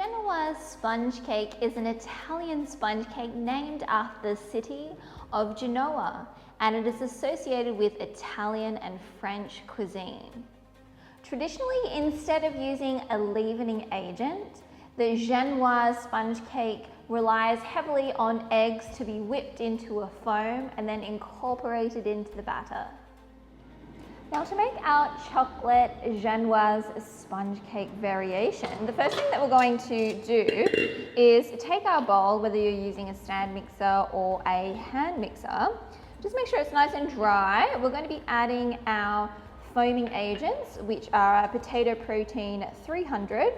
Genoise sponge cake is an Italian sponge cake named after the city of Genoa, and it is associated with Italian and French cuisine. Traditionally, instead of using a leavening agent, the Genoise sponge cake relies heavily on eggs to be whipped into a foam and then incorporated into the batter. Now, to make our chocolate Genoise sponge cake variation, the first thing that we're going to do is take our bowl, whether you're using a stand mixer or a hand mixer, just make sure it's nice and dry. We're going to be adding our foaming agents, which are our potato protein 300,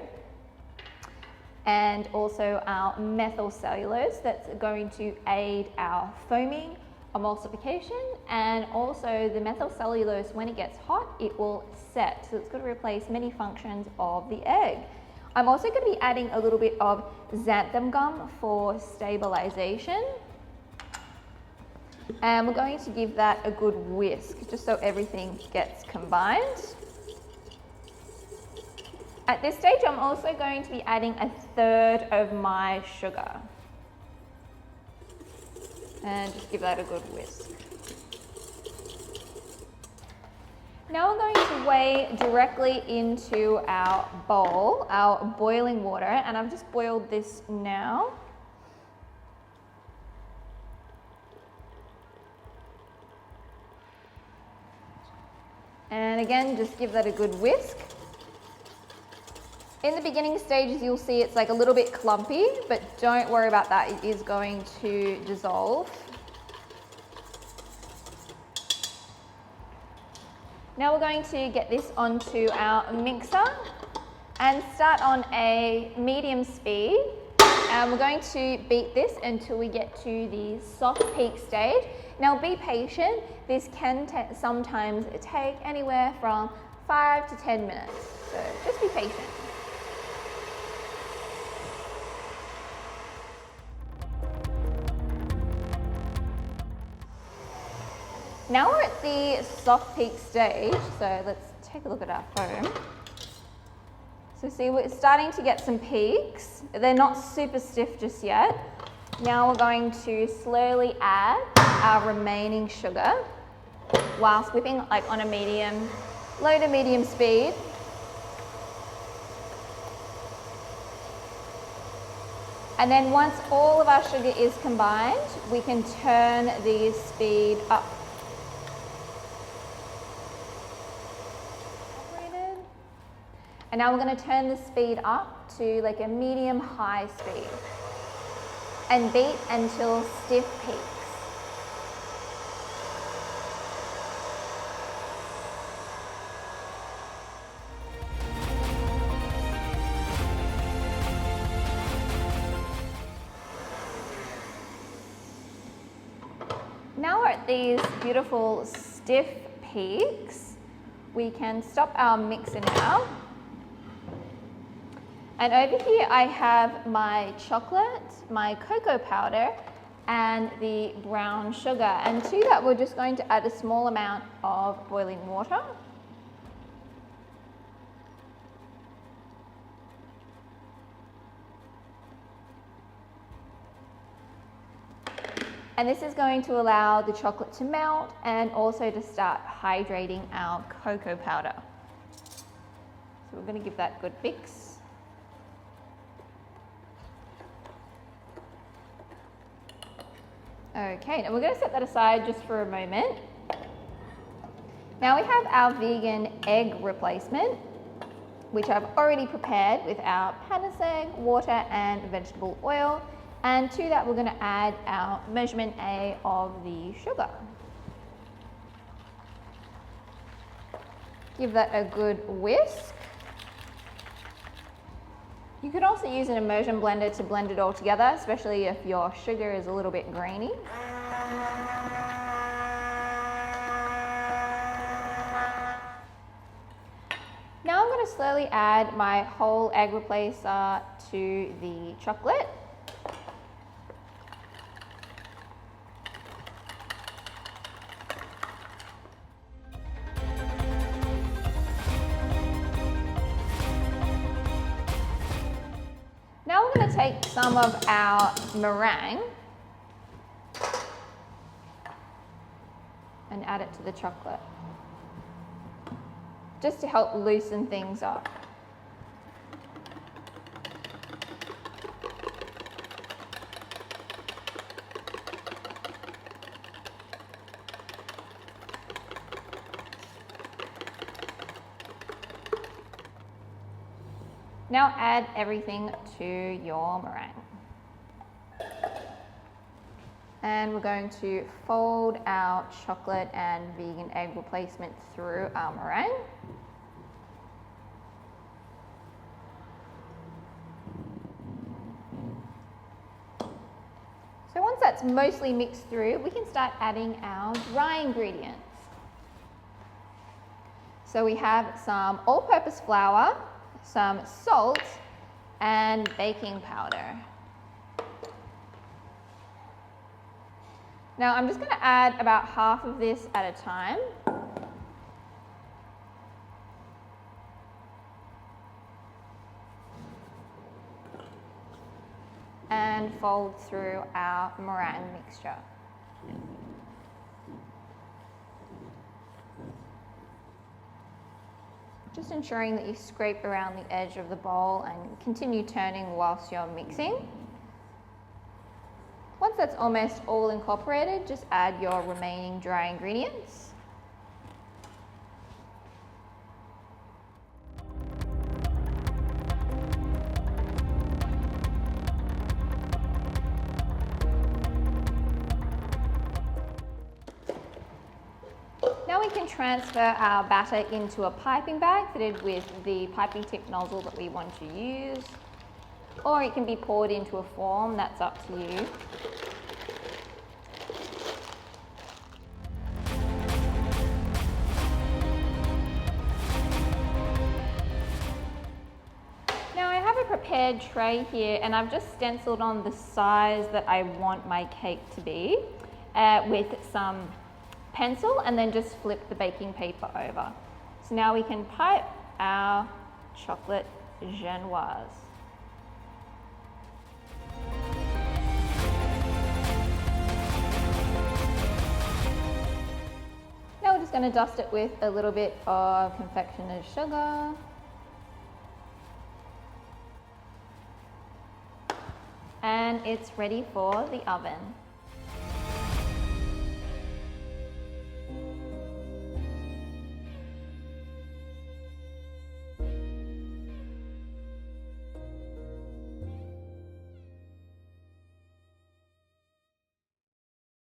and also our methyl cellulose that's going to aid our foaming, emulsification, and also the methyl cellulose, when it gets hot, it will set. So it's going to replace many functions of the egg. I'm also going to be adding a little bit of xanthan gum for stabilization. And we're going to give that a good whisk, just so everything gets combined. At this stage, I'm also going to be adding 1/3 of my sugar. And just give that a good whisk. Now we're going to weigh directly into our bowl, our boiling water, and I've just boiled this now. And again, just give that a good whisk. In the beginning stages, you'll see it's like a little bit clumpy, but don't worry about that. It is going to dissolve. Now we're going to get this onto our mixer and start on a medium speed. And we're going to beat this until we get to the soft peak stage. Now be patient. This can sometimes take anywhere from 5 to 10 minutes. So just be patient. Now we're at the soft peak stage, so let's take a look at our foam. So see, we're starting to get some peaks. They're not super stiff just yet. Now we're going to slowly add our remaining sugar whilst whipping like on a low to medium speed. And then once all of our sugar is combined, we can turn the speed up. And now we're going to turn the speed up to like a medium-high speed and beat until stiff peaks. Now we're at these beautiful stiff peaks. We can stop our mixer now. And over here I have my chocolate, my cocoa powder, and the brown sugar. And to that we're just going to add a small amount of boiling water. And this is going to allow the chocolate to melt and also to start hydrating our cocoa powder. So we're going to give that a good mix. Okay, now we're going to set that aside just for a moment. Now we have our vegan egg replacement, which I've already prepared with our panis egg, water and vegetable oil. And to that we're going to add our measurement A of the sugar. Give that a good whisk. You could also use an immersion blender to blend it all together, especially if your sugar is a little bit grainy. Now I'm going to slowly add my whole egg replacer to the chocolate. some of our meringue and add it to the chocolate, just to help loosen things up. Now add everything to your meringue. And we're going to fold our chocolate and vegan egg replacement through our meringue. So once that's mostly mixed through, we can start adding our dry ingredients. So we have some all-purpose flour, some salt, and baking powder. Now I'm just going to add about half of this at a time. And fold through our meringue mixture. Just ensuring that you scrape around the edge of the bowl and continue turning whilst you're mixing. Once that's almost all incorporated, just add your remaining dry ingredients. Now we can transfer our batter into a piping bag fitted with the piping tip nozzle that we want to use, or it can be poured into a form, that's up to you. Now I have a prepared tray here and I've just stenciled on the size that I want my cake to be with some pencil, and then just flip the baking paper over. So now we can pipe our chocolate genoise. Now we're just going to dust it with a little bit of confectioner's sugar. And it's ready for the oven.